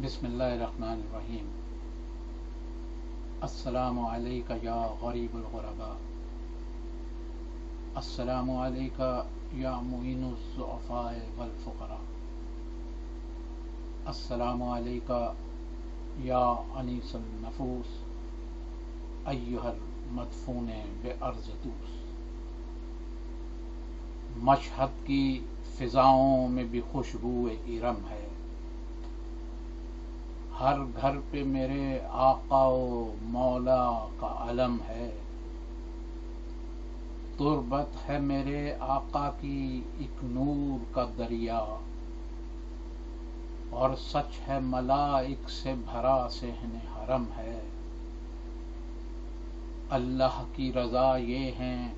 بسم اللہ الرحمن الرحیم۔ السلام علیکہ یا غریب الغرباء، السلام علیکہ یا معین الضعفاء والفقراء، السلام علیکہ یا انیس النفوس ایہا المدفون بارض طوس۔ مشہد کی فضاؤں میں بھی خوشبو ارم ہے، ہر گھر پہ میرے آقا و مولا کا علم ہے، تربت ہے میرے آقا کی ایک نور کا دریا، اور سچ ہے ملائک سے بھرا صحن حرم ہے۔ اللہ کی رضا یہ ہیں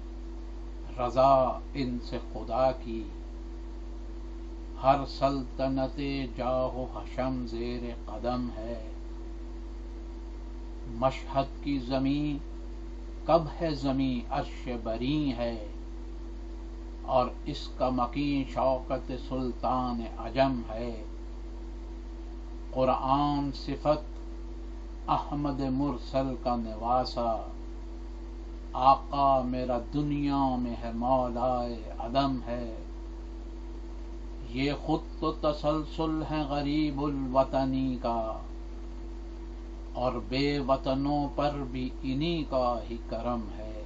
رضا ان سے خدا کی، ہر سلطنت جاہ و حشم زیر قدم ہے۔ مشہد کی زمین کب ہے زمین عرش بری ہے، اور اس کا مکین شوکت سلطان عجم ہے۔ قرآن صفت احمد مرسل کا نواسا، آقا میرا دنیا میں ہے مولائے عدم ہے۔ یہ خود تو تسلسل ہے غریب الوطنی کا، اور بے وطنوں پر بھی انہی کا ہی کرم ہے۔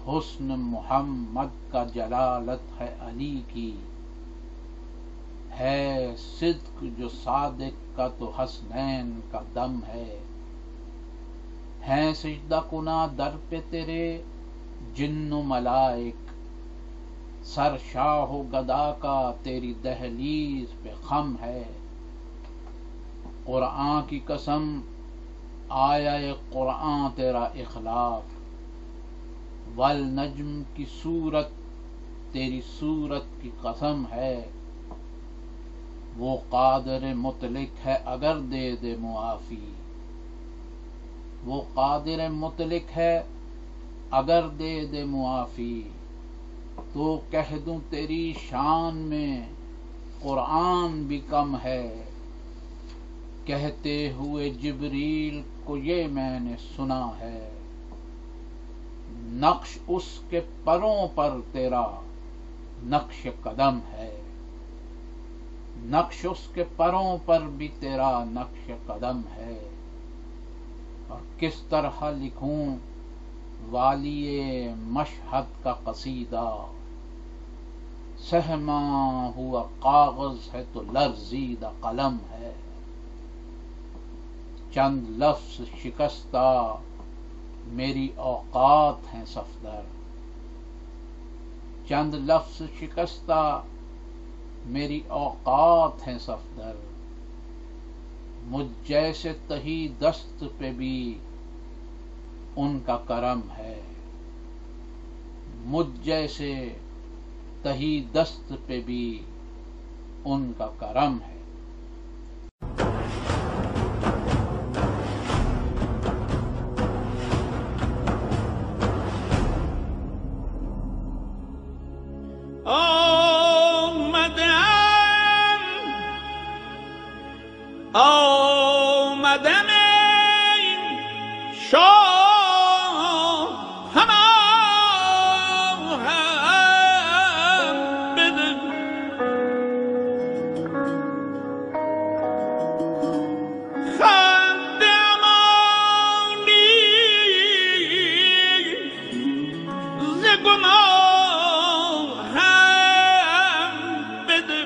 حسن محمد کا جلالت ہے علی کی، ہے صدق جو صادق کا تو حسنین کا دم ہے۔ ہیں سجدہ کناں در پہ تیرے جن و ملائک، سر شاہ و گدا کا تیری دہلیز پہ خم ہے۔ قرآن کی قسم آیا قرآن تیرا اخلاف، والنجم کی صورت تیری صورت کی قسم ہے۔ وہ قادر مطلق ہے اگر دے دے معافی، وہ قادر مطلق ہے اگر دے دے معافی، تو کہہ دوں تیری شان میں قرآن بھی کم ہے۔ کہتے ہوئے جبریل کو یہ میں نے سنا ہے، نقش اس کے پروں پر تیرا نقش قدم ہے۔ نقش اس کے پروں پر بھی تیرا نقش قدم ہے۔ اور کس طرح لکھوں والی مشہد کا قصیدہ، سہماں ہوا کاغذ ہے تو لرزیدہ قلم ہے۔ چند لفظ شکستہ میری اوقات ہیں صفدر، چند لفظ شکستہ میری اوقات ہیں صفدر، مجھ جیسے تہی دست پہ بھی ان کا کرم ہے۔ مجھ جیسے تہی دست پہ بھی ان کا کرم ہے۔ آمدم شاه همه بده، خند امانی ز گناه بده،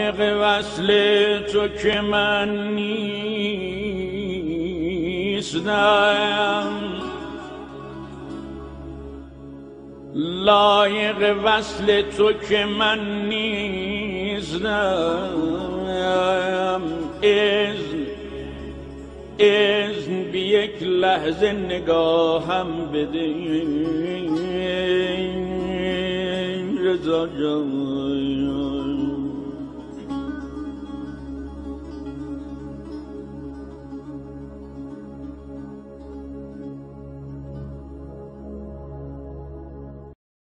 لایق وصل تو که من نیستم، لایق وصل تو که من نیستم. اذن بی یک لحظه نگاهم بده رضا جان.